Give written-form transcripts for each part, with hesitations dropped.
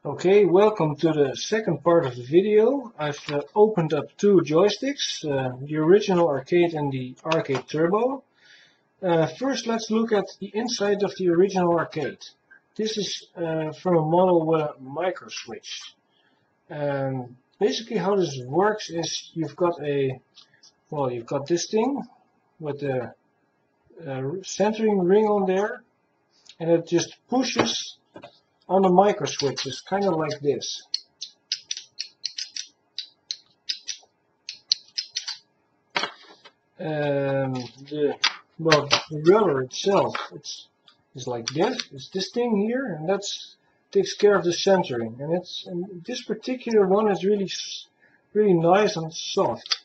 Okay, welcome to the second part of the video. I've opened up two joysticks, the original arcade and the arcade turbo. First, let's look at the inside of the original arcade. This is from a model with a micro switch. Basically how this works is you've got this thing with the centering ring on there, and it just pushes on the micro switches, kind of like this. The rubber itself, it's like this. It's this thing here, and that takes care of the centering. And this particular one is really nice and soft.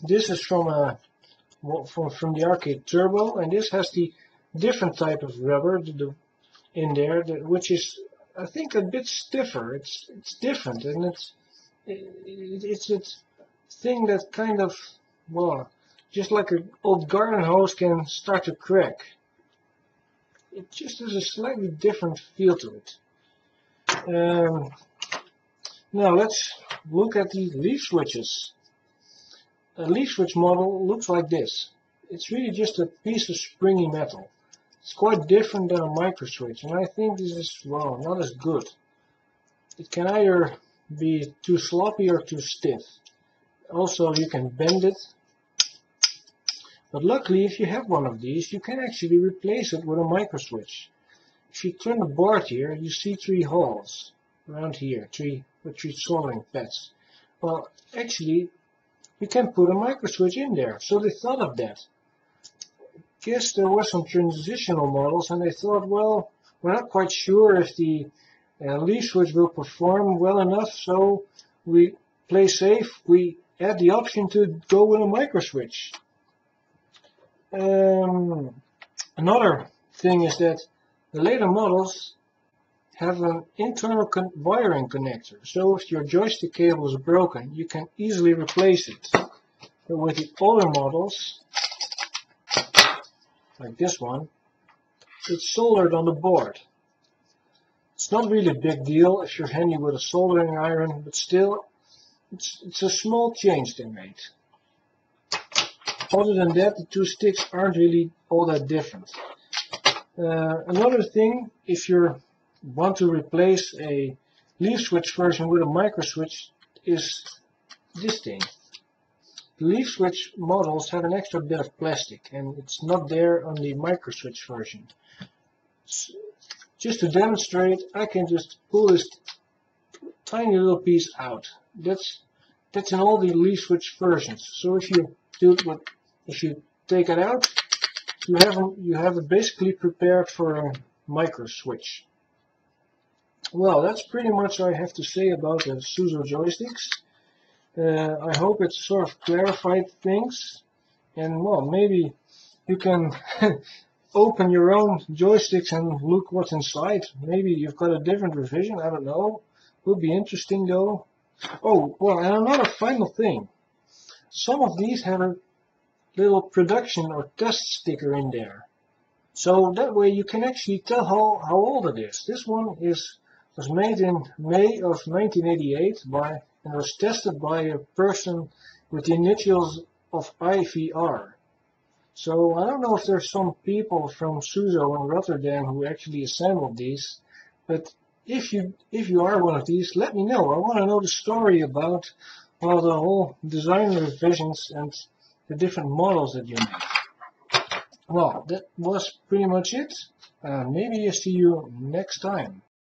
This is from the arcade turbo, and this has the different type of rubber in there, which is, I think, a bit stiffer. It's different, and it's a thing that kind of, just like an old garden hose can start to crack. It just has a slightly different feel to it. Now let's look at the leaf switches. A leaf switch model looks like this. It's really just a piece of springy metal. It's quite different than a micro switch, and I think this is, not as good. It can either be too sloppy or too stiff. Also, you can bend it. But luckily, if you have one of these, you can actually replace it with a micro switch. If you turn the board here, you see three holes around here, with three soldering pads. Well, actually, you can put a micro switch in there, so they thought of that. Guess there were some transitional models, and they thought, well, we're not quite sure if the leaf switch will perform well enough, so we play safe. We add the option to go with a micro switch. Another thing is that the later models have an internal wiring connector, so if your joystick cable is broken, you can easily replace it. But with the older models, like this one, it's soldered on the board. It's not really a big deal if you're handy with a soldering iron, but still, it's a small change they made. Other than that, the two sticks aren't really all that different. Another thing, if you want to replace a leaf switch version with a micro switch, is this thing. The leaf switch models have an extra bit of plastic, and it's not there on the micro switch version. So, just to demonstrate, I can just pull this tiny little piece out. That's in all the leaf switch versions. So if you take it out, you have it basically prepared for a micro switch. Well, that's pretty much all I have to say about the Suzo joysticks. I hope it sort of clarified things, and maybe you can open your own joysticks and look what's inside. Maybe you've got a different revision, I don't know. Would be interesting though. Oh, and another final thing. Some of these have a little production or test sticker in there. So that way you can actually tell how old it is. This one was made in May of 1988 and was tested by a person with the initials of IVR. So I don't know if there's some people from Suzo in Rotterdam who actually assembled these, but if you are one of these, let me know. I want to know the story about the whole design revisions and the different models that you made. Well, that was pretty much it. Maybe I see you next time.